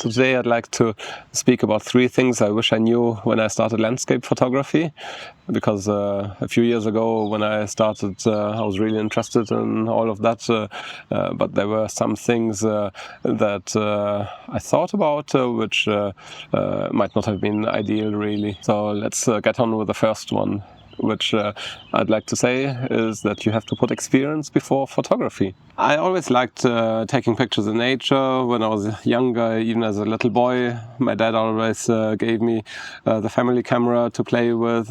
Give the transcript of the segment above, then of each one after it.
Today I'd like to speak about 3 things I wish I knew when I started landscape photography, because a few years ago when I started I was really interested in all of that, but there were some things that I thought about which might not have been ideal really. So let's get on with the first one, which I'd like to say is that you have to put experience before photography. I always liked taking pictures in nature. When I was younger, even as a little boy, my dad always gave me the family camera to play with.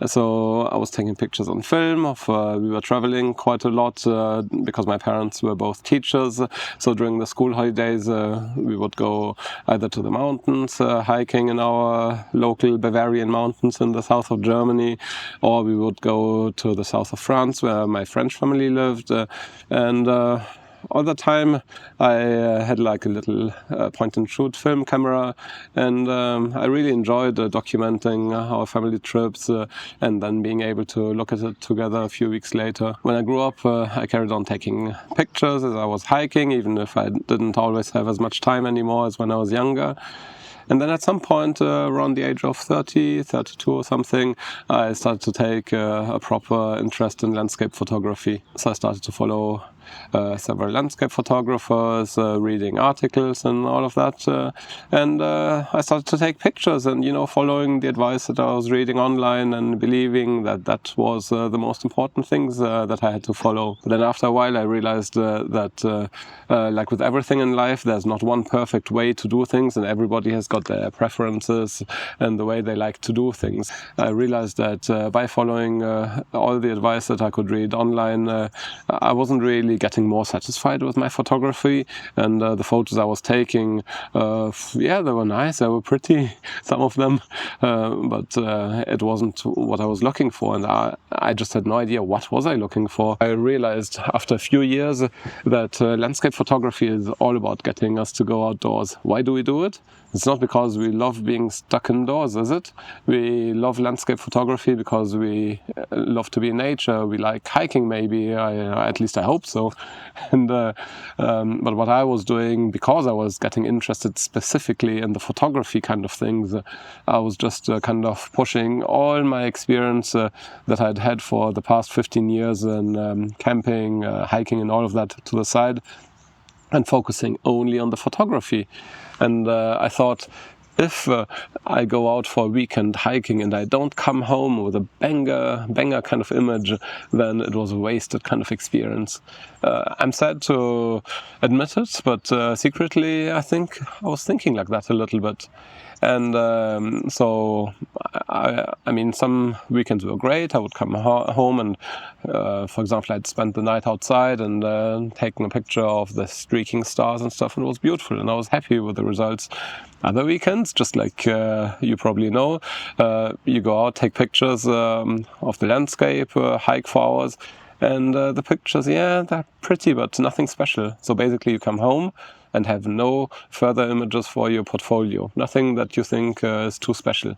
So I was taking pictures on film we were traveling quite a lot because my parents were both teachers. So during the school holidays, we would go either to the mountains, hiking in our local Bavarian mountains in the south of Germany, or we would go to the south of France where my French family lived, and all the time I had like a little point-and-shoot film camera, and I really enjoyed documenting our family trips and then being able to look at it together a few weeks later. When I grew up, I carried on taking pictures as I was hiking, even if I didn't always have as much time anymore as when I was younger. And then at some point, around the age of 30, 32 or something, I started to take a proper interest in landscape photography. So I started to follow several landscape photographers, reading articles and all of that. And I started to take pictures and, following the advice that I was reading online and believing that that was the most important things that I had to follow. But then after a while, I realized that like with everything in life, there's not one perfect way to do things, and everybody has got their preferences and the way they like to do things. I realized that by following all the advice that I could read online, I wasn't really getting more satisfied with my photography, and the photos I was taking, they were nice, they were pretty, some of them, but it wasn't what I was looking for, and I just had no idea what was I looking for. I realized after a few years that landscape photography is all about getting us to go outdoors. Why do we do it? It's not because we love being stuck indoors, is it? We love landscape photography because we love to be in nature. We like hiking, maybe. At least I hope so. And but what I was doing, because I was getting interested specifically in the photography kind of things, I was just kind of pushing all my experience that I'd had for the past 15 years in camping, hiking, and all of that to the side, and focusing only on the photography. And I thought, if I go out for a weekend hiking and I don't come home with a banger kind of image, then it was a wasted kind of experience. I'm sad to admit it, but secretly I think I was thinking like that a little bit. And so, I mean, some weekends were great. I would come home and, for example, I'd spend the night outside and taking a picture of the streaking stars and stuff, and it was beautiful, and I was happy with the results. Other weekends, just like you probably know, you go out, take pictures of the landscape, hike for hours, and the pictures, they're pretty, but nothing special. So basically you come home and have no further images for your portfolio. Nothing that you think is too special.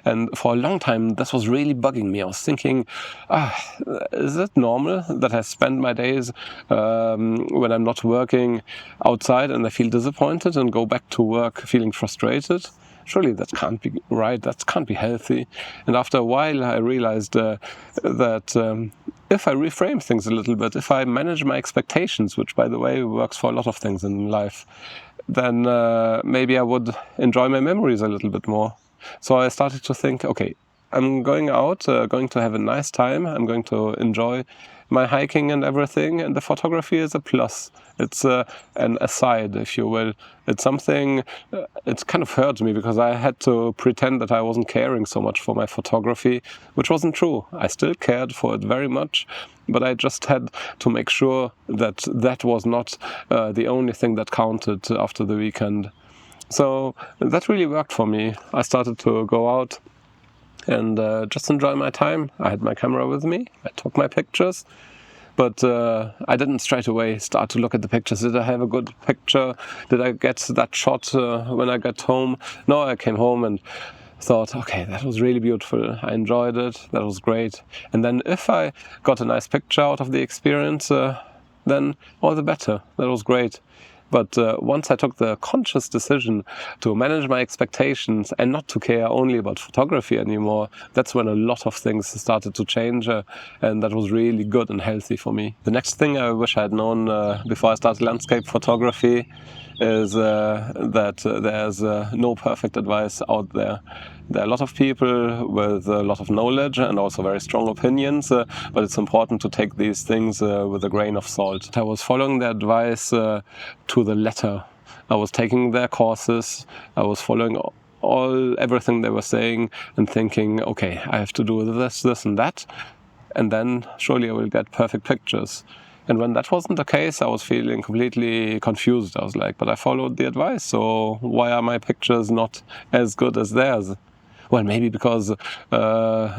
And for a long time, this was really bugging me. I was thinking, is it normal that I spend my days when I'm not working outside and I feel disappointed and go back to work feeling frustrated? Surely that can't be right, that can't be healthy. And after a while I realized that if I reframe things a little bit, if I manage my expectations, which by the way works for a lot of things in life, then maybe I would enjoy my memories a little bit more. So I started to think, okay, I'm going out, going to have a nice time, I'm going to enjoy my hiking and everything, and the photography is a plus. It's an aside, if you will. It's something, it kind of hurt me because I had to pretend that I wasn't caring so much for my photography, which wasn't true. I still cared for it very much, but I just had to make sure that that was not the only thing that counted after the weekend. So that really worked for me. I started to go out and just enjoy my time. I had my camera with me, I took my pictures, but I didn't straight away start to look at the pictures. Did I have a good picture? Did I get that shot when I got home? No, I came home and thought, okay, that was really beautiful. I enjoyed it. That was great. And then if I got a nice picture out of the experience, then all the better. That was great. But once I took the conscious decision to manage my expectations and not to care only about photography anymore, that's when a lot of things started to change, and that was really good and healthy for me. The next thing I wish I had known before I started landscape photography is that there's no perfect advice out there. There are a lot of people with a lot of knowledge and also very strong opinions, but it's important to take these things with a grain of salt. I was following their advice to the letter. I was taking their courses, I was following everything they were saying and thinking, okay, I have to do this and that, and then surely I will get perfect pictures. And when that wasn't the case, I was feeling completely confused. I was like, but I followed the advice, so why are my pictures not as good as theirs? Well, maybe because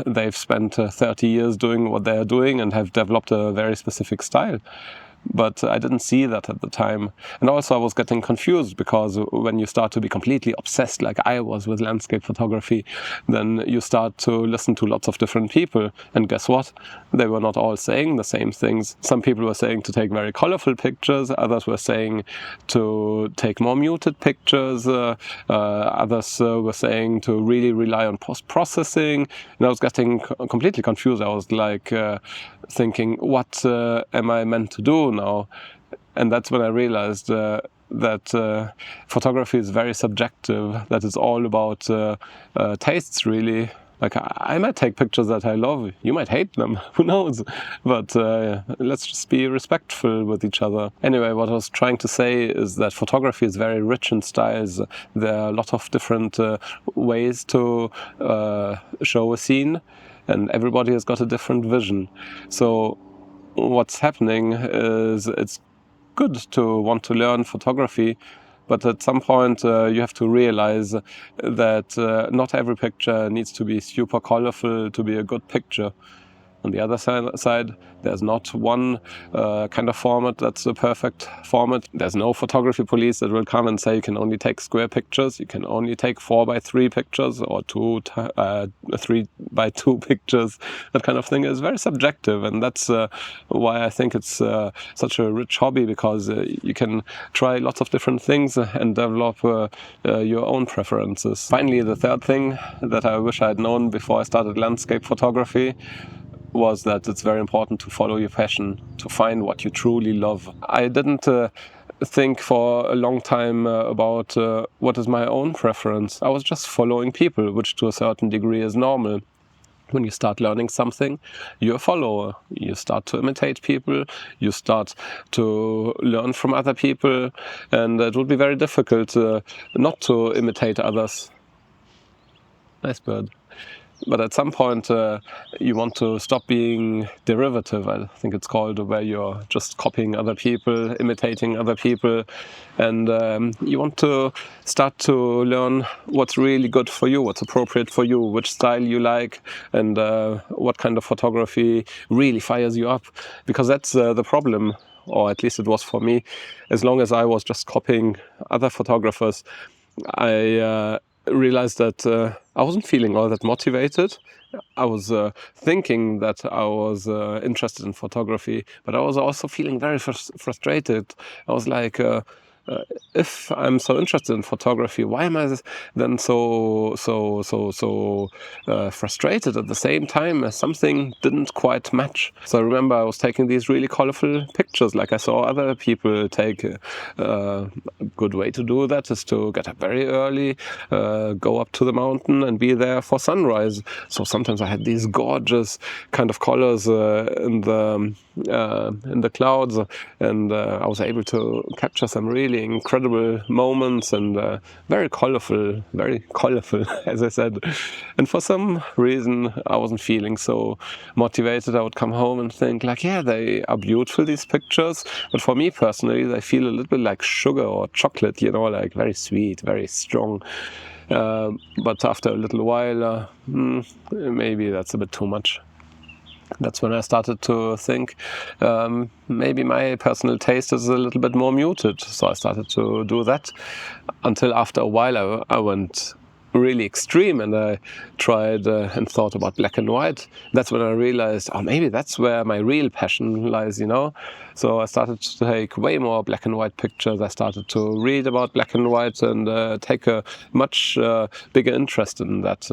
they've spent 30 years doing what they're doing and have developed a very specific style. But I didn't see that at the time. And also I was getting confused, because when you start to be completely obsessed like I was with landscape photography, then you start to listen to lots of different people. And guess what? They were not all saying the same things. Some people were saying to take very colorful pictures, others were saying to take more muted pictures, others were saying to really rely on post-processing. And I was getting completely confused. I was like thinking, what am I meant to do now? And that's when I realized that photography is very subjective, that it's all about tastes, really. Like, I might take pictures that I love, you might hate them, who knows? But let's just be respectful with each other. Anyway, what I was trying to say is that photography is very rich in styles. There are a lot of different ways to show a scene, and everybody has got a different vision. So what's happening is it's good to want to learn photography, but at some point you have to realize that not every picture needs to be super colorful to be a good picture. On the other side, there's not one kind of format that's the perfect format. There's no photography police that will come and say you can only take square pictures, you can only take 4x3 pictures or 3x2 pictures. That kind of thing is very subjective, and that's why I think it's such a rich hobby, because you can try lots of different things and develop your own preferences. Finally, the third thing that I wish I had known before I started landscape photography was that it's very important to follow your passion, to find what you truly love. I didn't think for a long time about what is my own preference. I was just following people, which to a certain degree is normal. When you start learning something, you're a follower. You start to imitate people, you start to learn from other people, and it would be very difficult not to imitate others. Nice bird. But at some point you want to stop being derivative, I think it's called, where you're just copying other people, imitating other people, and you want to start to learn what's really good for you, what's appropriate for you, which style you like, and what kind of photography really fires you up. Because that's the problem, or at least it was for me. As long as I was just copying other photographers, I realized that I wasn't feeling all that motivated. I was thinking that I was interested in photography, but I was also feeling very frustrated. I was like, if I'm so interested in photography, why am I then so frustrated at the same time? Something didn't quite match. So I remember I was taking these really colorful pictures, like I saw other people take. A good way to do that is to get up very early, go up to the mountain and be there for sunrise. So sometimes I had these gorgeous kind of colors in the clouds, and I was able to capture some really incredible moments, and very colorful, as I said. And for some reason I wasn't feeling so motivated. I would come home and think like, yeah, they are beautiful, these pictures, but for me personally they feel a little bit like sugar or chocolate, you know, like very sweet, very strong. But after a little while, maybe that's a bit too much. That's when I started to think maybe my personal taste is a little bit more muted. So I started to do that, until after a while I went really extreme, and I tried and thought about black and white. That's when I realized, oh, maybe that's where my real passion lies, you know. So I started to take way more black and white pictures. I started to read about black and white and take a much bigger interest in that.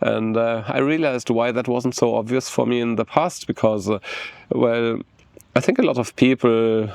And I realized why that wasn't so obvious for me in the past, because, well, I think a lot of people,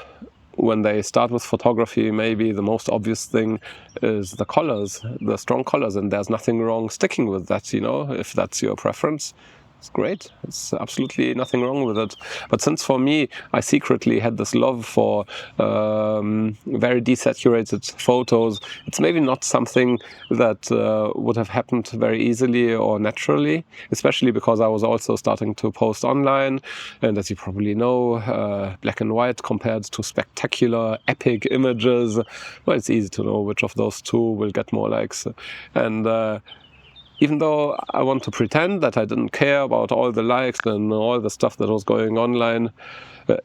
when they start with photography, maybe the most obvious thing is the colors, the strong colors, and there's nothing wrong sticking with that, you know, if that's your preference. It's great. It's absolutely nothing wrong with it. But since for me, I secretly had this love for very desaturated photos, it's maybe not something that would have happened very easily or naturally, especially because I was also starting to post online. And as you probably know, black and white compared to spectacular, epic images, well, it's easy to know which of those two will get more likes. And even though I want to pretend that I didn't care about all the likes and all the stuff that was going online,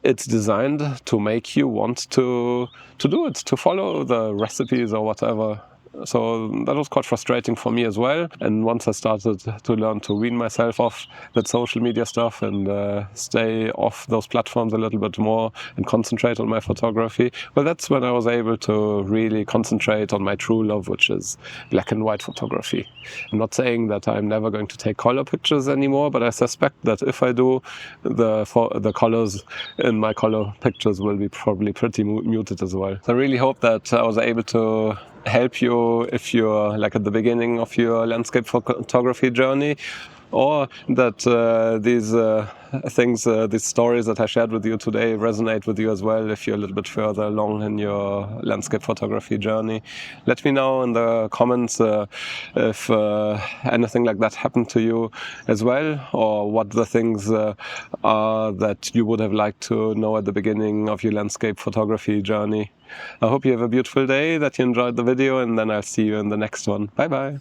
it's designed to make you want to do it, to follow the recipes or whatever. So that was quite frustrating for me as well. And once I started to learn to wean myself off that social media stuff and stay off those platforms a little bit more and concentrate on my photography, well, that's when I was able to really concentrate on my true love, which is black and white photography. I'm not saying that I'm never going to take color pictures anymore, but I suspect that if I do, the colors in my color pictures will be probably pretty muted as well. So I really hope that I was able to help you if you're like at the beginning of your landscape photography journey, or that these things, these stories that I shared with you today resonate with you as well if you're a little bit further along in your landscape photography journey. Let me know in the comments if anything like that happened to you as well, or what the things are that you would have liked to know at the beginning of your landscape photography journey. I hope you have a beautiful day, that you enjoyed the video, and then I'll see you in the next one. Bye bye.